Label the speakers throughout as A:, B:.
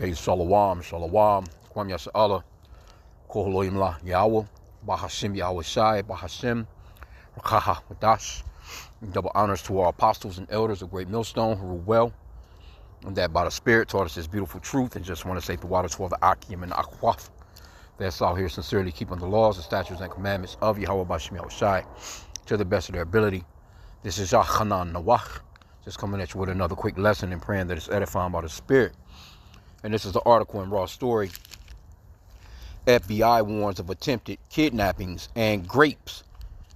A: Okay, Shalom, Shalom, Kwam Yasha Allah, Koholoim La Yahweh, Bahashim Yahweh Shai, Bahashim, Rakaha Wadash. Double honors to our apostles and elders of Great Millstone who rule well, and that by the Spirit taught us this beautiful truth. And just want to say the water 12 of H.I.M and Akwaf. That's out here sincerely keeping the laws, the statutes, and commandments of Yahweh Bahashim Yahweh Shai to the best of their ability. This is Yachanan Nawach, just coming at you with another quick lesson and praying that it's edifying by the Spirit. And this is the article in Raw Story. FBI warns of attempted kidnappings and grapes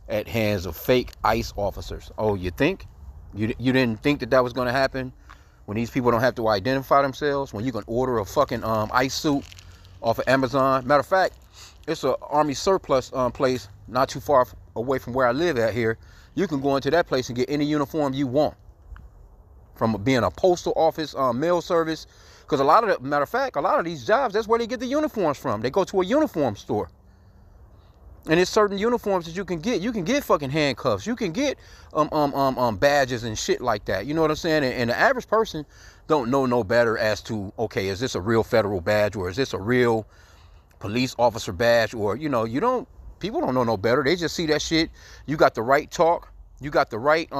A: at hands of fake ICE officers. Oh, you think? You didn't think that was going to happen when these people don't have to identify themselves? When you can order a fucking ICE suit off of Amazon? Matter of fact, it's an Army surplus place not too far away from where I live at here. You can go into that place and get any uniform you want. From being a postal office, mail service. Because a lot of these jobs, that's where they get the uniforms from. They go to a uniform store. And there's certain uniforms that you can get. You can get fucking handcuffs. You can get badges and shit like that. You know what I'm saying? And the average person don't know no better as to, okay, is this a real federal badge or is this a real police officer badge? Or, people don't know no better. They just see that shit. You got the right talk. You got the right,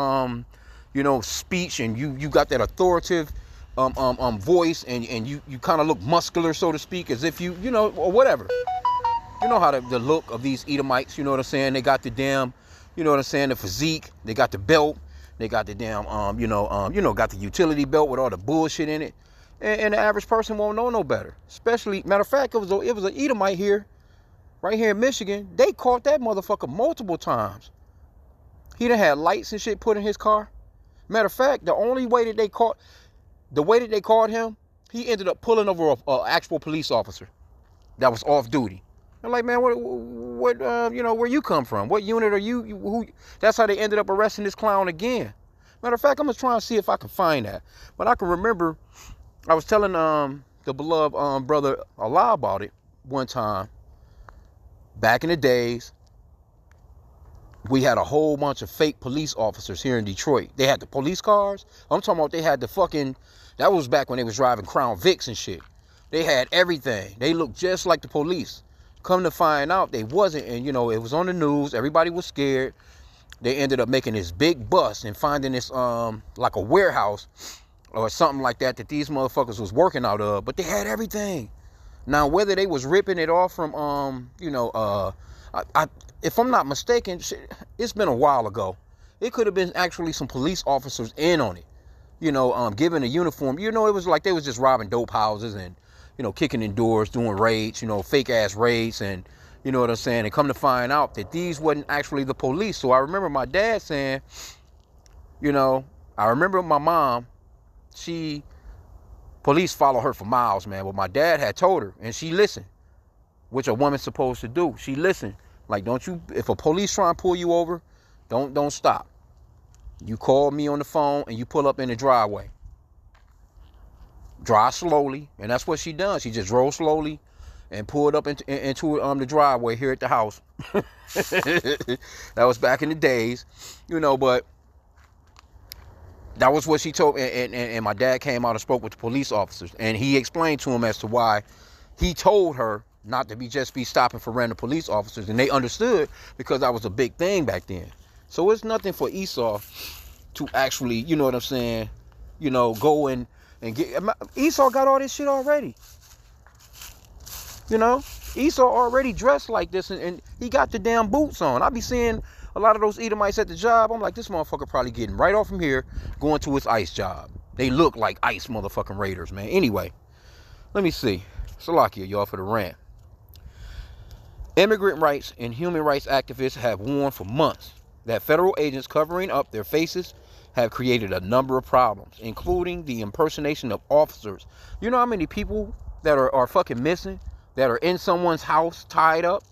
A: speech, and you got that authoritative voice, and you kind of look muscular, so to speak, as if or whatever. You know how the look of these Edomites, you know what I'm saying? They got the damn, the physique. They got the belt. They got the damn, got the utility belt with all the bullshit in it. And the average person won't know no better. Especially, matter of fact, it was an Edomite here, right here in Michigan. They caught that motherfucker multiple times. He done had lights and shit put in his car. Matter of fact, the way that they caught him, he ended up pulling over an actual police officer that was off duty. I'm like, man, what, where you come from? What unit are you? Who? That's how they ended up arresting this clown again. Matter of fact, I'm gonna try and see if I can find that. But I can remember, I was telling the beloved brother Allah about it one time. Back in the days, we had a whole bunch of fake police officers here in Detroit. They had the police cars. I'm talking about they had the fucking, that was back when they was driving Crown Vics and shit. They had everything. They looked just like the police. Come to find out they wasn't, and it was on the news. Everybody was scared. They ended up making this big bust and finding this like a warehouse or something like that these motherfuckers was working out of. But they had everything. Now whether they was ripping it off from if I'm not mistaken, it's been a while ago. It could have been actually some police officers in on it. Giving a uniform. It was like they was just robbing dope houses and, kicking in doors, doing raids, fake ass raids. And you know what I'm saying? And come to find out that these wasn't actually the police. So I remember my dad saying, I remember my mom, police follow her for miles, man. But my dad had told her, and she listened, which a woman's supposed to do. She listened. Like, if a police try and pull you over, don't stop. You call me on the phone and you pull up in the driveway. Drive slowly, and that's what she done. She just drove slowly and pulled up into the driveway here at the house. That was back in the days, but that was what she told me. And my dad came out and spoke with the police officers, and he explained to him as to why he told her not to be stopping for random police officers, and they understood because that was a big thing back then. So it's nothing for Esau to actually, go and get. Esau got all this shit already. Esau already dressed like this, and he got the damn boots on. I be seeing a lot of those Edomites at the job. I'm like, this motherfucker probably getting right off from here, going to his ICE job. They look like ICE motherfucking raiders, man. Anyway, let me see. Salakia, y'all, for the rant. Immigrant rights and human rights activists have warned for months that federal agents covering up their faces have created a number of problems, including the impersonation of officers. You know how many people that are fucking missing, that are in someone's house tied up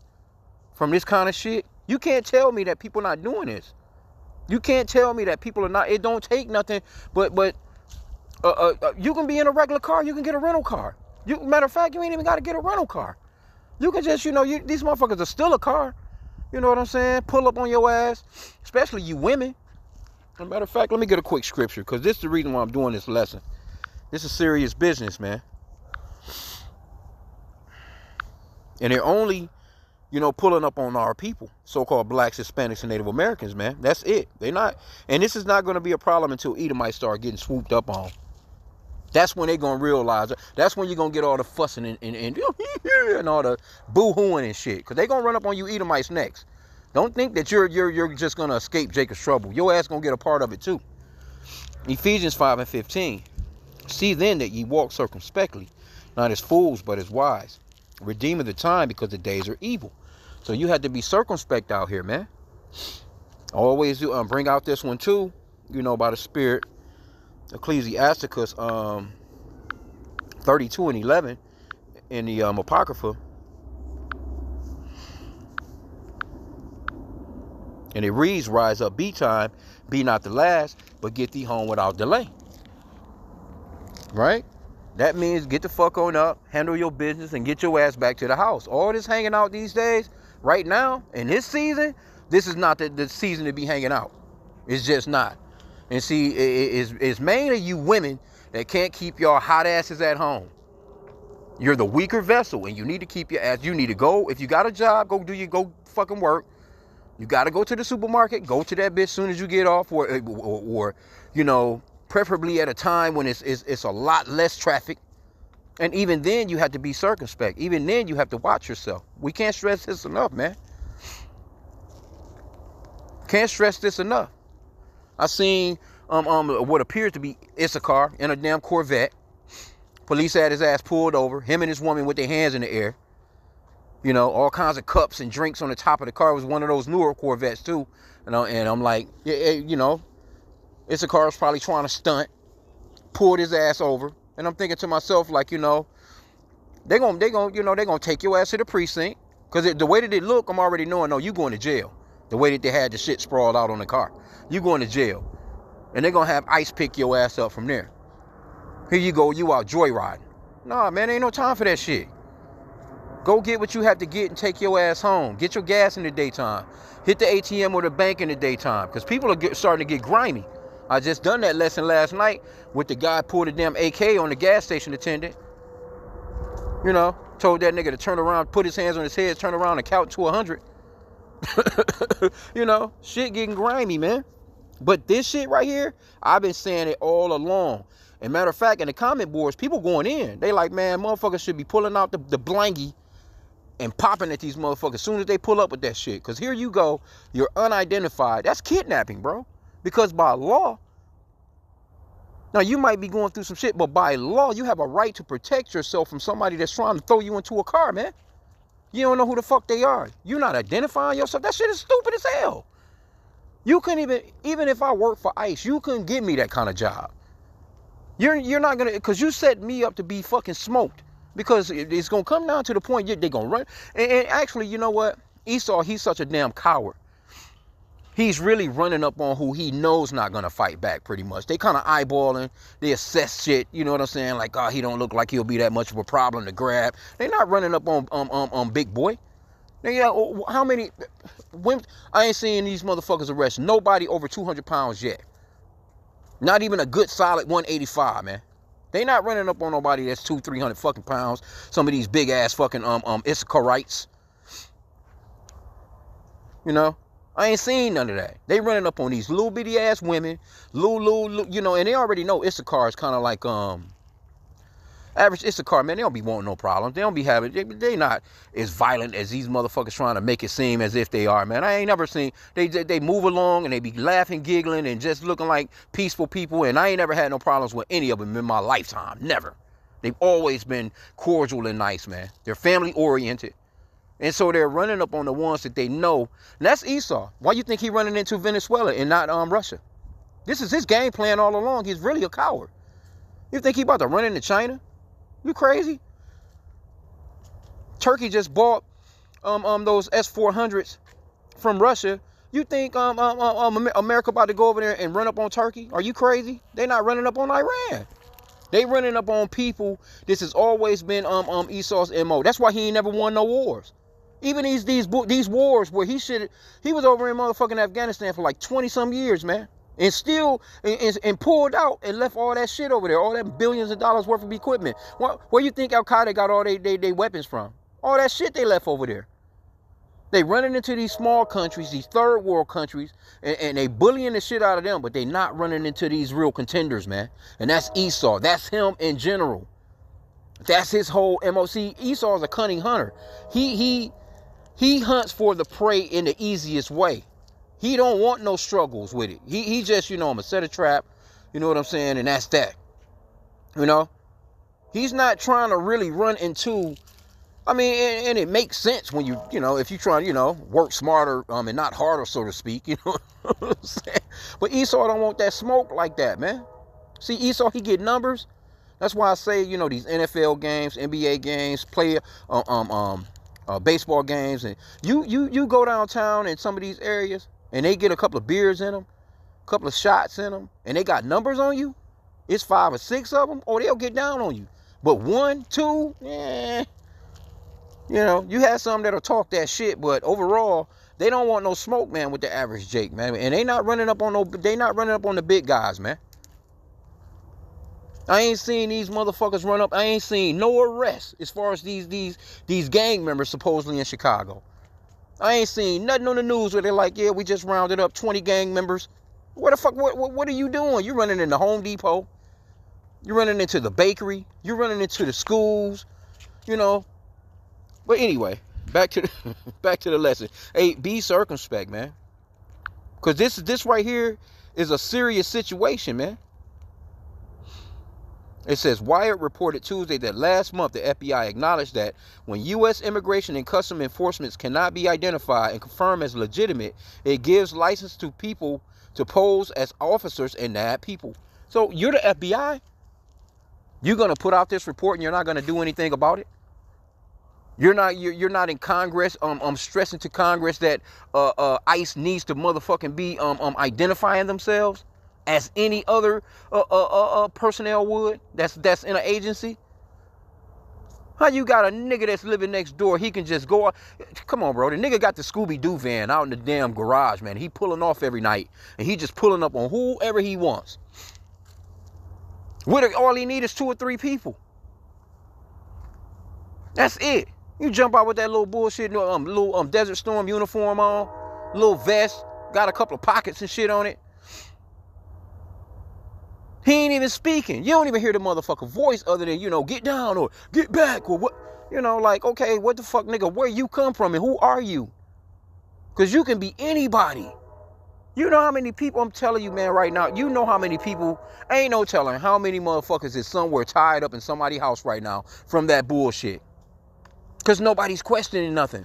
A: from this kind of shit? You can't tell me that people not doing this. You can't tell me that people are not. It don't take nothing, but you can be in a regular car. You can get a rental car. Matter of fact, you ain't even got to get a rental car. You can just, these motherfuckers are still a car. You know what I'm saying? Pull up on your ass, especially you women. As a matter of fact, let me get a quick scripture, because this is the reason why I'm doing this lesson. This is serious business, man. And they're only, pulling up on our people, so-called blacks, Hispanics, and Native Americans, man. That's it. They're not, and this is not going to be a problem until Edomites start getting swooped up on. That's when they're going to realize it. That's when you're going to get all the fussing and all the boo-hooing and shit. Because they're going to run up on you Edomites next. Don't think that you're just going to escape Jacob's trouble. Your ass going to get a part of it too. Ephesians 5:15. See then that ye walk circumspectly, not as fools, but as wise, redeeming the time, because the days are evil. So you have to be circumspect out here, man. Always do bring out this one too, by the Spirit. Ecclesiasticus 32:11 in the Apocrypha. And it reads, rise up, be time, be not the last, but get thee home without delay. Right? That means get the fuck on up, handle your business, and get your ass back to the house. All this hanging out these days, right now, in this season, this is not the season to be hanging out. It's just not. And see, it's mainly you women that can't keep your hot asses at home. You're the weaker vessel, and you need to keep your ass. You need to go, if you got a job, go fucking work. You got to go to the supermarket, go to that bitch as soon as you get off, or preferably at a time when it's a lot less traffic. And even then, you have to be circumspect. Even then, you have to watch yourself. We can't stress this enough, man. Can't stress this enough. I seen what appears to be Issachar in a damn Corvette. Police had his ass pulled over. Him and his woman with their hands in the air. All kinds of cups and drinks on the top of the car. It was one of those newer Corvettes too. And I'm like, Issachar's probably trying to stunt. Pulled his ass over. And I'm thinking to myself, like, they're gonna take your ass to the precinct. Because the way that they look, I'm already knowing, no, you going to jail. The way that they had the shit sprawled out on the car. You going to jail. And they're going to have ICE pick your ass up from there. Here you go, you out joyriding. Nah, man, ain't no time for that shit. Go get what you have to get and take your ass home. Get your gas in the daytime. Hit the ATM or the bank in the daytime. Because people are starting to get grimy. I just done that lesson last night with the guy pulled a damn AK on the gas station attendant. Told that nigga to turn around, put his hands on his head, turn around and count to 100. Shit getting grimy, man. But this shit right here, I've been saying it all along. And matter of fact, in the comment boards, people going in. They like, man, motherfuckers should be pulling out the blankie and popping at these motherfuckers as soon as they pull up with that shit. Because here you go, you're unidentified. That's kidnapping, bro. Because by law, now you might be going through some shit, but by law, you have a right to protect yourself from somebody that's trying to throw you into a car, man. You don't know who the fuck they are. You're not identifying yourself. That shit is stupid as hell. You couldn't even if I work for ICE, you couldn't give me that kind of job. You're not gonna, because you set me up to be fucking smoked. Because it's gonna come down to the point they're gonna run. And actually, you know what? Esau, he's such a damn coward. He's really running up on who he knows not gonna fight back, pretty much. They kind of eyeballing, they assess shit, you know what I'm saying? Like, oh, he don't look like he'll be that much of a problem to grab. They're not running up on big boy. How many women? I ain't seeing these motherfuckers arrest nobody over 200 pounds yet. Not even a good solid 185, man. They not running up on nobody that's 200-300 fucking pounds. Some of these big ass fucking Issacharites. I ain't seen none of that. They running up on these little bitty ass women, and they already know Issachar is kind of like average Issachar, man. They don't be wanting no problems. They don't be having. They not as violent as these motherfuckers trying to make it seem as if they are, man. I ain't never seen. They move along and they be laughing, giggling, and just looking like peaceful people. And I ain't never had no problems with any of them in my lifetime. Never. They've always been cordial and nice, man. They're family oriented. And so they're running up on the ones that they know. And that's Esau. Why you think he running into Venezuela and not Russia? This is his game plan all along. He's really a coward. You think he about to run into China? You crazy? Turkey just bought those S-400s from Russia. You think America about to go over there and run up on Turkey? Are you crazy? They're not running up on Iran. They running up on people. This has always been Esau's MO. That's why he ain't never won no wars. Even these wars where he was over in motherfucking Afghanistan for like 20-some years, man. And still, and pulled out and left all that shit over there. All that billions of dollars worth of equipment. Where you think Al-Qaeda got all they weapons from? All that shit they left over there. They running into these small countries, these third world countries, and they bullying the shit out of them, but they not running into these real contenders, man. And that's Esau. That's him in general. That's his whole MOC. Esau's a cunning hunter. He hunts for the prey in the easiest way. He don't want no struggles with it. He just, I'm gonna set a trap, you know what I'm saying, and that's that. He's not trying to really run into, and it makes sense when if you try to, work smarter and not harder, so to speak, you know what I'm saying? But Esau don't want that smoke like that, man. See, Esau, he get numbers. That's why I say, these NFL games, NBA games, baseball games, and you go downtown in some of these areas, and they get a couple of beers in them, a couple of shots in them, and they got numbers on you. It's 5 or 6 of them, or they'll get down on you. But 1, 2, you have some that'll talk that shit, but overall, they don't want no smoke, man, with the average Jake, man. And they not running up on the big guys, man. I ain't seen these motherfuckers run up. I ain't seen no arrests as far as these gang members supposedly in Chicago. I ain't seen nothing on the news where they're like, yeah, we just rounded up 20 gang members. What the fuck? What are you doing? You running into Home Depot. You're running into the bakery. You're running into the schools. But anyway, back to the lesson. Hey, be circumspect, man. Because this right here is a serious situation, man. It says, Wired reported Tuesday that last month the FBI acknowledged that when U.S. Immigration and Customs enforcements cannot be identified and confirmed as legitimate, it gives license to people to pose as officers and nab people. So you're the FBI? You're going to put out this report and you're not going to do anything about it? You're not in Congress stressing to Congress that ICE needs to motherfucking be identifying themselves as any other personnel would that's in an agency? How you got a nigga that's living next door, he can just go out? Come on, bro. The nigga got the Scooby-Doo van out in the damn garage, man. He pulling off every night, and he just pulling up on whoever he wants. All he need is 2 or 3 people. That's it. You jump out with that little bullshit, little Desert Storm uniform on, little vest, got a couple of pockets and shit on it. He ain't even speaking. You don't even hear the motherfucker voice other than, get down or get back or what. Okay, what the fuck, nigga, where you come from and who are you? Because you can be anybody. You know how many people, I'm telling you, man, right now, you know how many people, ain't no telling how many motherfuckers is somewhere tied up in somebody's house right now from that bullshit. Because nobody's questioning nothing.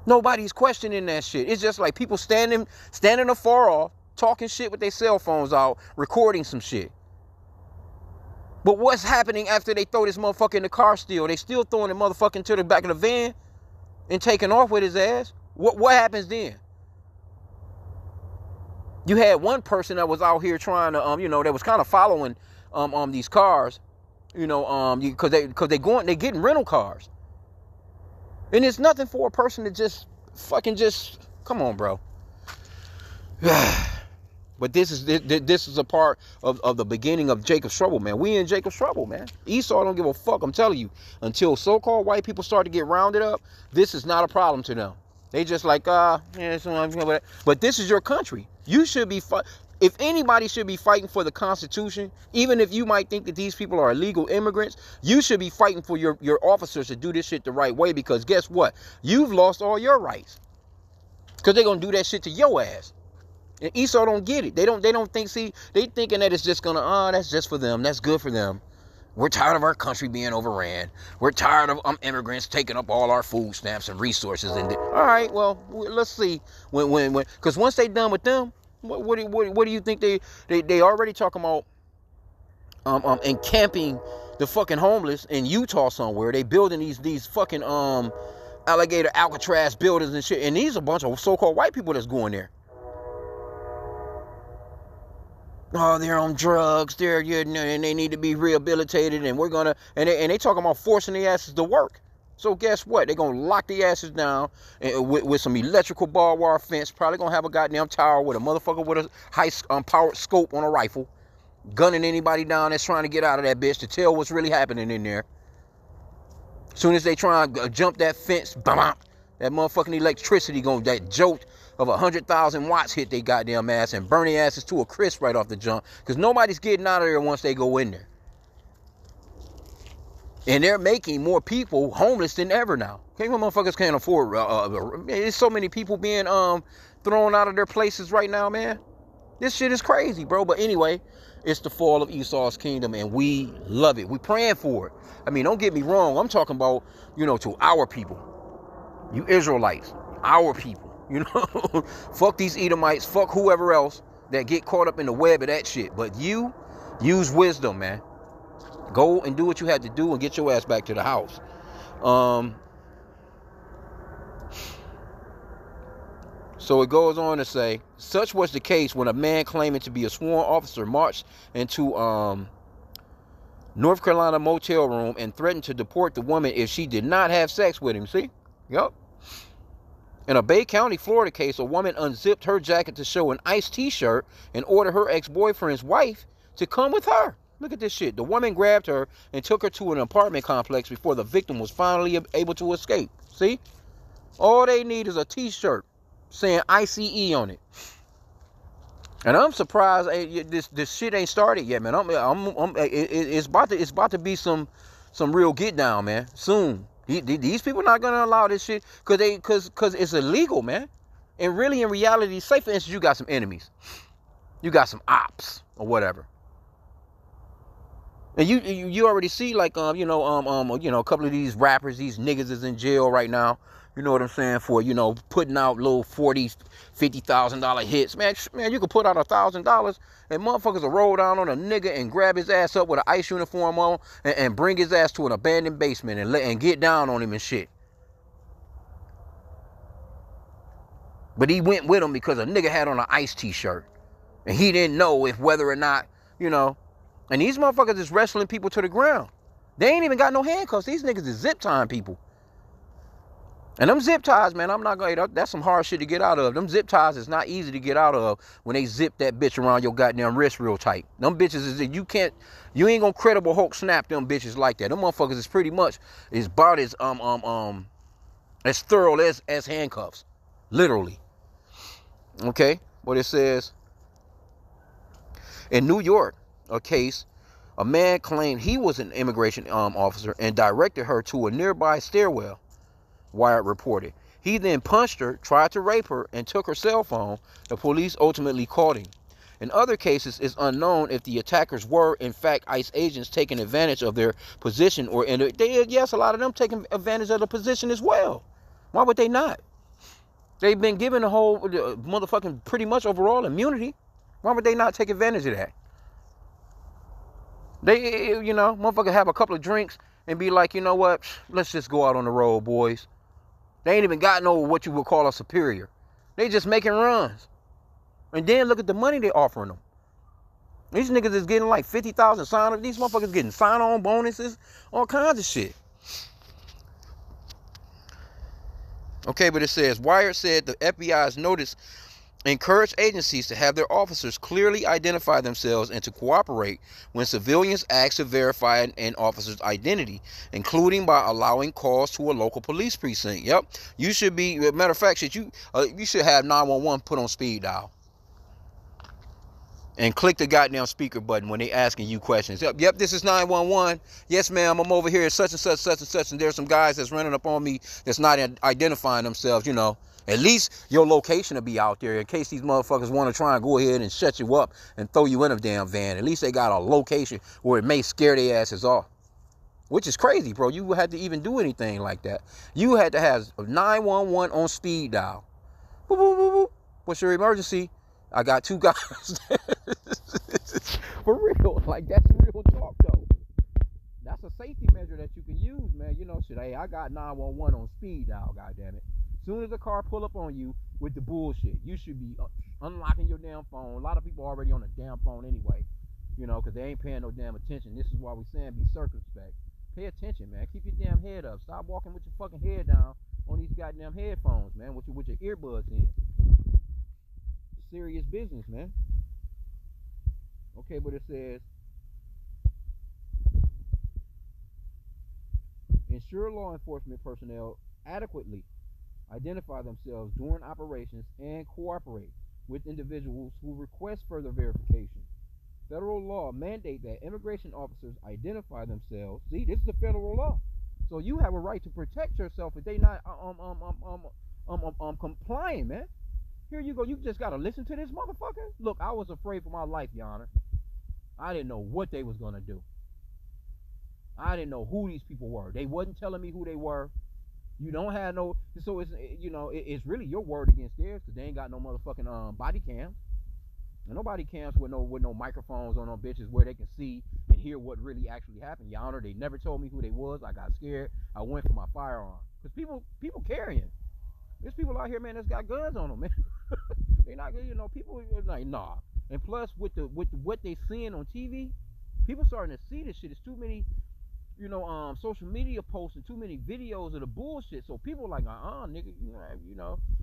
A: Nobody's questioning that shit. It's just like people standing afar off, talking shit with their cell phones out, recording some shit. But what's happening after they throw this motherfucker in the car still? They still throwing the motherfucker into the back of the van and taking off with his ass? What happens then? You had one person that was out here trying to, that was kind of following these cars, because they getting rental cars. And it's nothing for a person to just come on, bro. But this is a part of the beginning of Jacob's trouble, man. We in Jacob's trouble, man. Esau don't give a fuck, I'm telling you. Until so-called white people start to get rounded up, this is not a problem to them. They just like, but this is your country. You should be, if anybody should be fighting for the Constitution, even if you might think that these people are illegal immigrants, you should be fighting for your officers to do this shit the right way, because guess what? You've lost all your rights. Because they're going to do that shit to your ass. And Esau don't get it. They don't think, they thinking that it's just going to, that's just for them. That's good for them. We're tired of our country being overran. We're tired of immigrants taking up all our food stamps and resources. And all right, well, let's see when because once they done with them, what do you think they already talking about encamping the fucking homeless in Utah somewhere? They building these fucking alligator Alcatraz buildings and shit, and these are a bunch of so-called white people that's going there. Oh, they're on drugs. And they need to be rehabilitated, and we're gonna and they talking about forcing their asses to work. So guess what? They're gonna lock their asses down with some electrical barbed wire fence. Probably gonna have a goddamn tower with a motherfucker with a high powered scope on a rifle, gunning anybody down that's trying to get out of that bitch to tell what's really happening in there. Soon as they try and jump that fence, bam, that motherfucking electricity going, that jolt of 100,000 watts hit they goddamn ass and burn their asses to a crisp right off the jump. Because nobody's getting out of there once they go in there. And they're making more people homeless than ever now. Okay, motherfuckers can't afford. There's so many people being thrown out of their places right now, man. This shit is crazy, bro. But anyway, it's the fall of Esau's kingdom, and we love it. We praying for it. I mean, don't get me wrong. I'm talking about, to our people, you Israelites, our people. Fuck these Edomites, fuck whoever else that get caught up in the web of that shit. But you use wisdom, man. Go and do what you had to do and get your ass back to the house. So it goes on to say, such was the case when a man claiming to be a sworn officer marched into North Carolina motel room and threatened to deport the woman if she did not have sex with him. See? Yep. In a Bay County, Florida case, a woman unzipped her jacket to show an ICE t-shirt and ordered her ex-boyfriend's wife to come with her. Look at this shit. The woman grabbed her and took her to an apartment complex before the victim was finally able to escape. See? All they need is a t-shirt saying ICE on it. And I'm surprised this shit ain't started yet, man. It's about to be some real get down, man. Soon. These people not gonna allow this shit because it's illegal, man. And really, in reality, say for instance, you got some enemies, you got some ops or whatever, and you already see like a couple of these rappers, these niggas is in jail right now. You know what I'm saying? For, putting out little $40,000, $50,000 hits. Man, you could put out $1,000 and motherfuckers will roll down on a nigga and grab his ass up with an ICE uniform on and bring his ass to an abandoned basement and get down on him and shit. But he went with him because a nigga had on an ICE t-shirt. And he didn't know if whether or not, And these motherfuckers is wrestling people to the ground. They ain't even got no handcuffs. These niggas is zip tying people. And them zip ties, man, I'm not going to, that's some hard shit to get out of. Them zip ties is not easy to get out of when they zip that bitch around your goddamn wrist real tight. Them bitches is, you ain't gonna credible Hulk snap them bitches like that. Them motherfuckers is pretty much, is about as thorough as handcuffs. Literally. Okay? What it says, in New York, a case, a man claimed he was an immigration officer and directed her to a nearby stairwell. Wired reported. He then punched her, tried to rape her, and took her cell phone. The police ultimately caught him. In other cases, it's unknown if the attackers were, in fact, ICE agents taking advantage of their position, or yes, a lot of them taking advantage of the position as well. Why would they not? They've been given a whole motherfucking pretty much overall immunity. Why would they not take advantage of that? They, motherfucker have a couple of drinks and be like, you know what? Let's just go out on the road, boys. They ain't even got no what you would call a superior. They just making runs. And then look at the money they offering them. These niggas is getting like 50,000 sign-ups. These motherfuckers getting sign-on bonuses, all kinds of shit. Okay, but it says, Wired said the FBI's notice encouraged agencies to have their officers clearly identify themselves and to cooperate when civilians ask to verify an officer's identity, including by allowing calls to a local police precinct. Yep, you should be. Matter of fact, you should have 911 put on speed dial and click the goddamn speaker button when they asking you questions. Yep, this is 911. Yes, ma'am, I'm over here at such and such, such and such, and there's some guys that's running up on me that's not identifying themselves. At least your location will be out there in case these motherfuckers want to try and go ahead and shut you up and throw you in a damn van. At least they got a location where it may scare their asses off. Which is crazy, bro. You had to even do anything like that. You had to have 911 on speed dial. Boop, boop, boop, boop. What's your emergency? I got two guys. For real. Like, that's real talk, though. That's a safety measure that you can use, man. Shit, hey, I got 911 on speed dial, goddammit. Soon as the car pull up on you with the bullshit, you should be unlocking your damn phone. A lot of people are already on the damn phone anyway, because they ain't paying no damn attention. This is why we saying be circumspect. Pay attention, man. Keep your damn head up. Stop walking with your fucking head down on these goddamn headphones, man, with your earbuds in. Serious business, man. Okay, but it says, ensure law enforcement personnel adequately identify themselves during operations, and cooperate with individuals who request further verification. Federal law mandate that immigration officers identify themselves. See, this is the federal law. So you have a right to protect yourself if they not complying, man. Here you go. You just gotta listen to this motherfucker. Look, I was afraid for my life, Your Honor. I didn't know what they was gonna do. I didn't know who these people were. They wasn't telling me who they were. You don't have no, so it's, it's really your word against theirs, because they ain't got no motherfucking body cams. And nobody cams with no microphones on no bitches where they can see and hear what really actually happened. Your Honor, they never told me who they was. I got scared. I went for my firearm. Because people carrying. There's people out here, man, that's got guns on them, man. They not, people are like, nah. And plus, with what they seeing on TV, people starting to see this shit. It's too many, social media posts and too many videos of the bullshit. So people are like, nigga,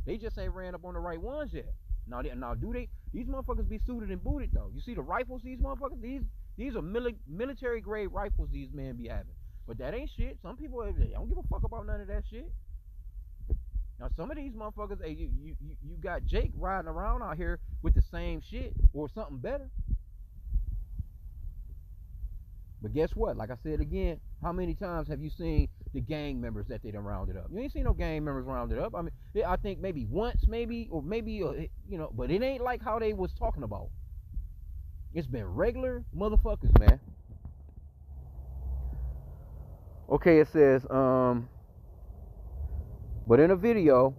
A: they just ain't ran up on the right ones yet. Now do they? These motherfuckers be suited and booted though. You see the rifles these motherfuckers, these are military grade rifles these men be having. But that ain't shit. Some people, they don't give a fuck about none of that shit. Now some of these motherfuckers, hey, you got Jake riding around out here with the same shit or something better. But guess what? Like I said again, how many times have you seen the gang members that they done rounded up? You ain't seen no gang members rounded up. I mean, I think maybe once, or but it ain't like how they was talking about. It's been regular motherfuckers, man. Okay, it says, but in a video,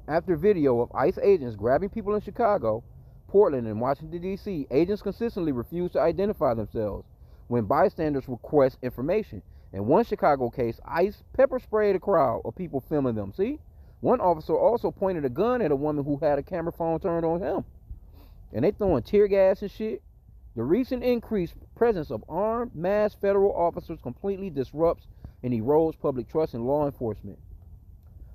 A: after video of ICE agents grabbing people in Chicago, Portland, and Washington, D.C., agents consistently refuse to identify themselves when bystanders request information. In one Chicago case, ICE pepper sprayed a crowd of people filming them. See? One officer also pointed a gun at a woman who had a camera phone turned on him. And they throwing tear gas and shit. The recent increased presence of armed, masked federal officers completely disrupts and erodes public trust in law enforcement.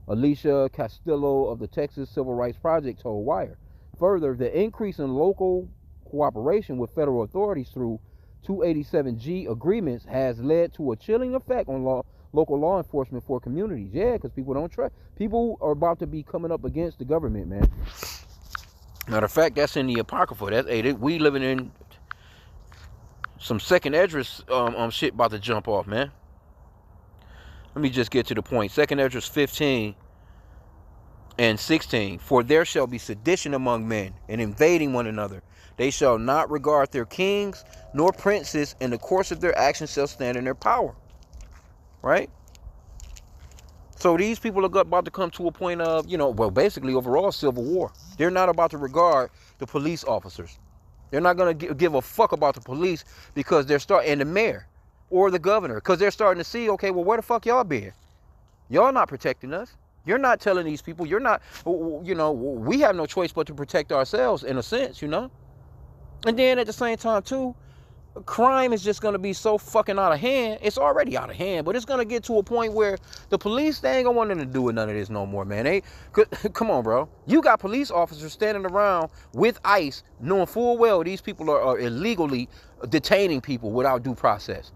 A: Alicia Castillo of the Texas Civil Rights Project told Wire. Further, the increase in local cooperation with federal authorities through 287G agreements has led to a chilling effect on local law enforcement for communities. Yeah, because people don't trust. People are about to be coming up against the government, man. Matter of fact, that's in the Apocrypha. We living in some second Esdras shit about to jump off, man. Let me just get to the point. Second Esdras 15 and 16. For there shall be sedition among men, and invading one another. They shall not regard their kings nor princes, and the course of their actions shall stand in their power. Right? So these people are about to come to a point of, basically overall civil war. They're not about to regard the police officers. They're not going to give a fuck about the police because and the mayor or the governor, because they're starting to see, okay, well, where the fuck y'all been? Y'all not protecting us. You're not telling these people, we have no choice but to protect ourselves in a sense, And then at the same time, too, crime is just going to be so fucking out of hand. It's already out of hand, but it's going to get to a point where the police, they ain't going to want nothing to do with none of this no more, man. Come on, bro. You got police officers standing around with ICE knowing full well these people are illegally detaining people without due process.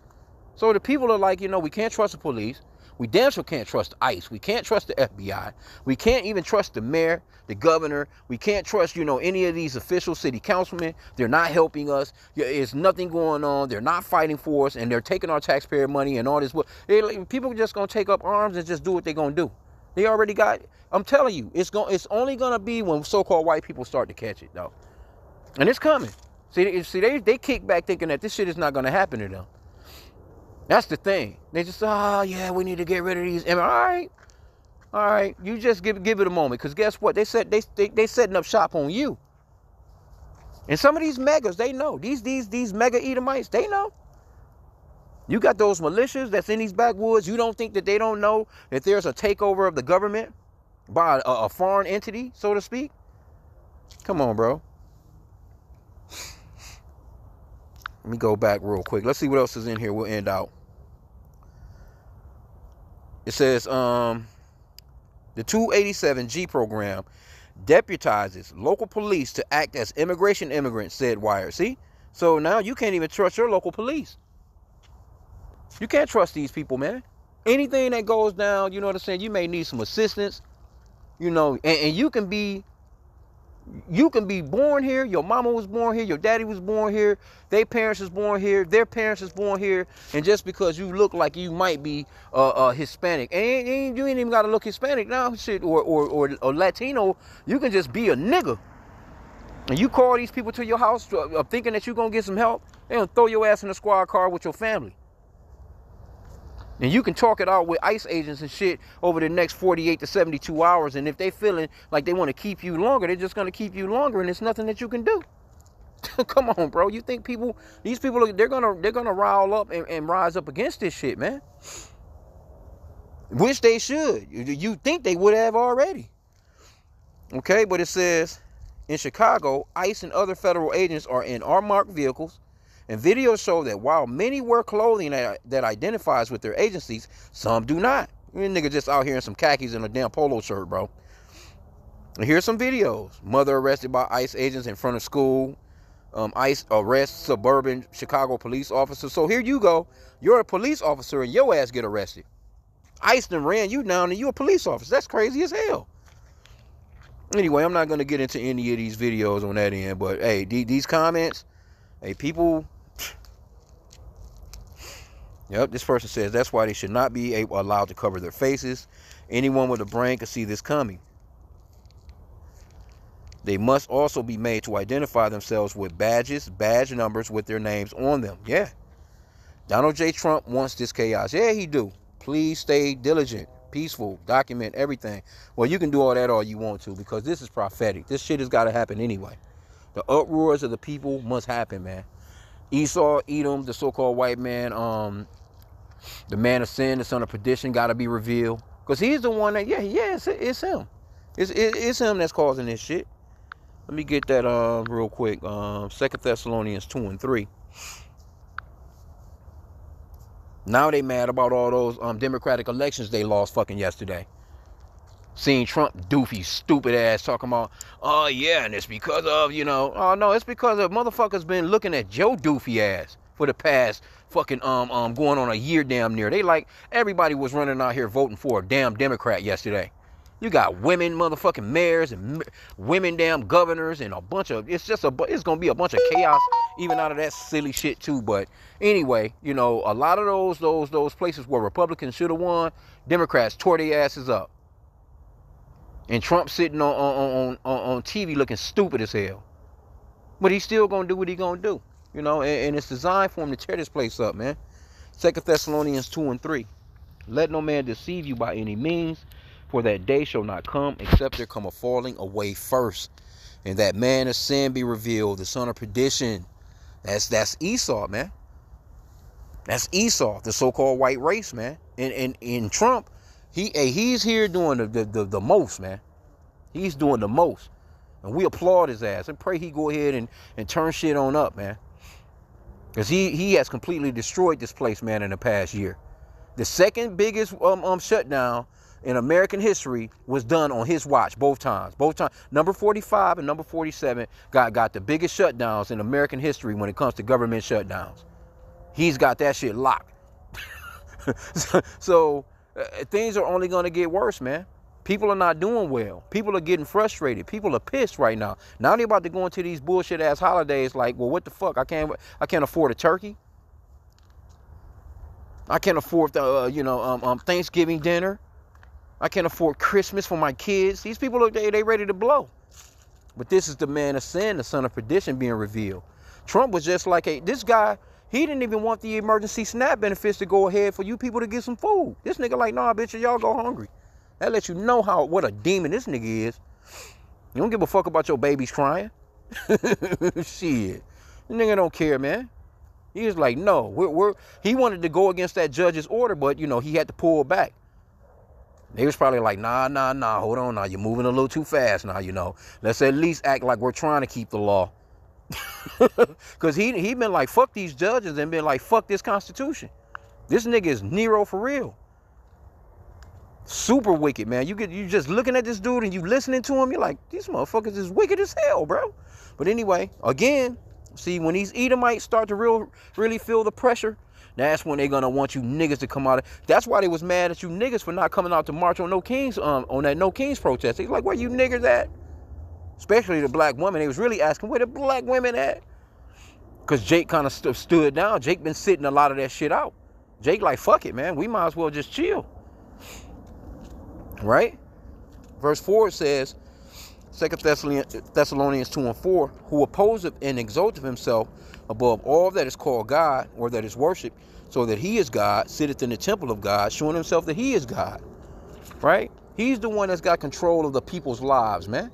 A: So the people are like, we can't trust the police. We damn sure can't trust ICE. We can't trust the FBI. We can't even trust the mayor, the governor. We can't trust, any of these official city councilmen. They're not helping us. There's nothing going on. They're not fighting for us, and they're taking our taxpayer money and all this. People are just going to take up arms and just do what they're going to do. They already got, I'm telling you, it's only going to be when so-called white people start to catch it, though. And it's coming. See, they kick back thinking that this shit is not going to happen to them. That's the thing. They just, we need to get rid of these. All right. You just give it a moment, because guess what? They said they setting up shop on you. And some of these megas, they know. These mega Edomites, they know. You got those militias that's in these backwoods. You don't think that they don't know that there's a takeover of the government by a foreign entity, so to speak? Come on, bro. Let me go back real quick. Let's see what else is in here. We'll end out. It says, the 287G program deputizes local police to act as immigration immigrants, said Wire. See? So now you can't even trust your local police. You can't trust these people, man. Anything that goes down, you know what I'm saying, you may need some assistance, you know, and you can be born here. Your mama was born here. Your daddy was born here. Their parents was born here. Their parents was born here. And just because you look like you might be Hispanic, and you ain't even got to look Hispanic now, shit, or Latino, you can just be a nigga. And you call these people to your house thinking that you're going to get some help, they're going to throw your ass in a squad car with your family. And you can talk it out with ICE agents and shit over the next 48 to 72 hours. And if they feeling like they want to keep you longer, they're just going to keep you longer, and there's nothing that you can do. Come on, bro. You think these people, they're gonna rile up and rise up against this shit, man. Which they should. You think they would have already. Okay, but it says, in Chicago, ICE and other federal agents are in unmarked vehicles, and videos show that while many wear clothing that identifies with their agencies, some do not. You nigga just out here in some khakis and a damn polo shirt, bro. And here's some videos. Mother arrested by ICE agents in front of school. ICE arrests suburban Chicago police officer. So here you go. You're a police officer and your ass get arrested. ICE done ran you down and you a police officer. That's crazy as hell. Anyway, I'm not going to get into any of these videos on that end. But, hey, these comments, hey, people... Yep, this person says that's why they should not be allowed to cover their faces. Anyone with a brain can see this coming. They must also be made to identify themselves with badge numbers with their names on them. Yeah. Donald J. Trump wants this chaos. Yeah, he do. Please stay diligent, peaceful, document everything. Well, you can do all that all you want to, because this is prophetic. This shit has got to happen anyway. The uproars of the people must happen, man. Esau, Edom, the so-called white man, the man of sin, the son of perdition, got to be revealed. Because he's the one that, it's him. It's him that's causing this shit. Let me get that real quick. 2 Thessalonians 2 and 3. Now they mad about all those Democratic elections they lost fucking yesterday. Seeing Trump doofy, stupid ass talking about, oh yeah, and it's because of, oh no, it's because of motherfuckers been looking at Joe doofy ass for the past fucking going on a year damn near. They like, everybody was running out here voting for a damn Democrat yesterday. You got women motherfucking mayors and women damn governors and a bunch of, it's going to be a bunch of chaos even out of that silly shit too. But anyway, a lot of those places where Republicans should have won, Democrats tore their asses up. And Trump sitting on TV looking stupid as hell. But he's still going to do what he's going to do. And it's designed for him to tear this place up, man. 2 Thessalonians 2 and 3. Let no man deceive you by any means, for that day shall not come, except there come a falling away first. And that man of sin be revealed, the son of perdition. That's Esau, man. That's Esau, the so-called white race, man. And Trump, he's here doing the most, man. He's doing the most. And we applaud his ass and pray he go ahead and turn shit on up, man. Because he has completely destroyed this place, man, in the past year. The second biggest shutdown in American history was done on his watch both times. Number 45 and number 47 got the biggest shutdowns in American history when it comes to government shutdowns. He's got that shit locked. So things are only going to get worse, man. People are not doing well. People are getting frustrated. People are pissed right now. Now they're about to go into these bullshit ass holidays like, well, what the fuck? I can't afford a turkey. I can't afford the Thanksgiving dinner. I can't afford Christmas for my kids. These people they ready to blow. But this is the man of sin, the son of perdition being revealed. Trump was just like this guy. He didn't even want the emergency SNAP benefits to go ahead for you people to get some food. This nigga like, nah, bitch, y'all go hungry. That lets you know what a demon this nigga is. You don't give a fuck about your babies crying. Shit. The nigga don't care, man. He was like, no, he wanted to go against that judge's order, but, he had to pull back. They was probably like, nah, hold on now. You're moving a little too fast now, Let's at least act like we're trying to keep the law. Because he been like, fuck these judges and been like, fuck this Constitution. This nigga is Nero for real. Super wicked, man. You just looking at this dude and you listening to him, you're like, these motherfuckers is wicked as hell, bro. But anyway, again, See, when these Edomites start to really feel the pressure, that's when they're gonna want you niggas to come out. That's why they was mad at you niggas for not coming out to march on No Kings, on that No Kings protest. They like, where you niggas at? Especially the black women. They was really asking, where the black women at? Because Jake kind of stood down. Jake been sitting a lot of that shit out. Jake like, fuck it, man. We might as well just chill. Right? Verse 4 says, 2 Thessalonians 2 and 4, who opposeth and exalteth himself above all that is called God, or that is worshipped, so that he is God, sitteth in the temple of God, showing himself that he is God. Right? He's the one that's got control of the people's lives, man.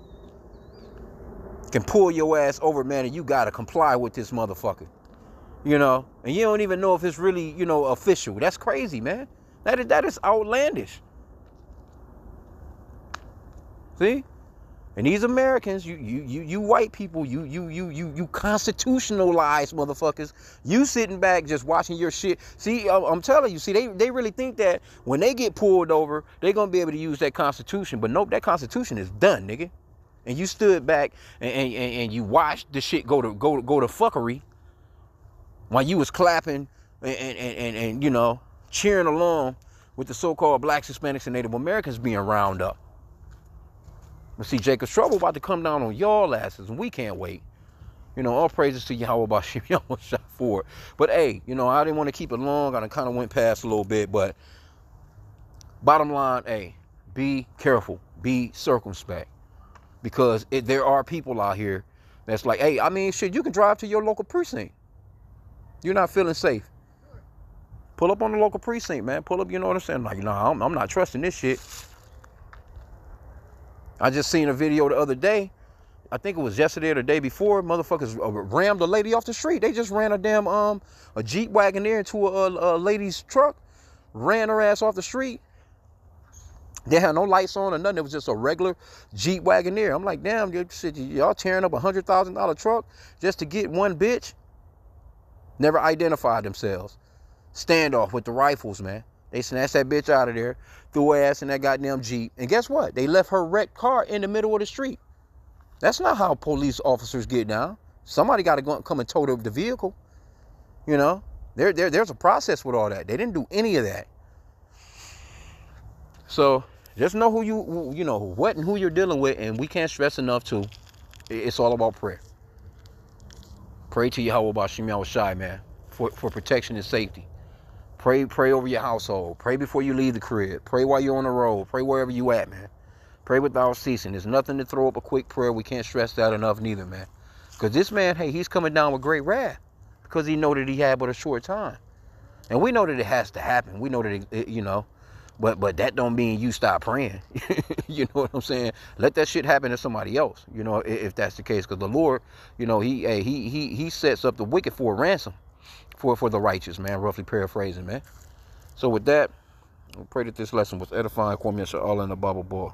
A: Can pull your ass over, man, and you gotta comply with this motherfucker. You know? And you don't even know if it's really, you know, official. That's crazy, man. That is outlandish. See? And these Americans, you white people, you constitutionalized motherfuckers. You sitting back just watching your shit. See, I'm telling you, see, they really think that when they get pulled over, they're gonna be able to use that Constitution. But nope, that Constitution is done, nigga. And you stood back and you watched the shit go to fuckery while you was clapping and you know, cheering along with the so-called blacks, Hispanics, and Native Americans being round up. But see, Jacob's trouble about to come down on y'all asses, and we can't wait. You know, all praises to Yahweh Bashim Yahweh shot for it. But hey, you know, I didn't want to keep it long. I kind of went past a little bit, but bottom line, hey, be careful, be circumspect, because there are people out here that's like, hey, I mean, shit, you can drive to your local precinct. You're not feeling safe. Pull up on the local precinct, man. Pull up, you know what I'm saying? Like, no, I'm not trusting this shit. I just seen a video the other day. I think it was yesterday or the day before. Motherfuckers rammed a lady off the street. They just ran a damn a Jeep Wagoneer into a lady's truck. Ran her ass off the street. They had no lights on or nothing. It was just a regular Jeep Wagoneer. I'm like, damn, y'all tearing up a $100,000 truck just to get one bitch? Never identified themselves. Standoff with the rifles, man. They snatched that bitch out of there, threw her ass in that goddamn Jeep. And guess what? They left her wrecked car in the middle of the street. That's not how police officers get down. Somebody got to come and tow the vehicle. You know, there's a process with all that. They didn't do any of that. So just know you know what and who you're dealing with, and we can't stress enough too. It's all about prayer. Pray to Yahweh Bashim Yahweh Shai, man, for protection and safety. Pray over your household. Pray before you leave the crib. Pray while you're on the road. Pray wherever you at, man. Pray without ceasing. There's nothing to throw up a quick prayer. We can't stress that enough neither, man. Because this man, hey, he's coming down with great wrath because he know that he had but a short time. And we know that it has to happen. We know that, you know, but that don't mean you stop praying. You know what I'm saying? Let that shit happen to somebody else, you know, if that's the case. Because the Lord, you know, he sets up the wicked for a ransom. For the righteous, man, roughly paraphrasing, man. So with that, I pray that this lesson was edifying, all in the Bible boy.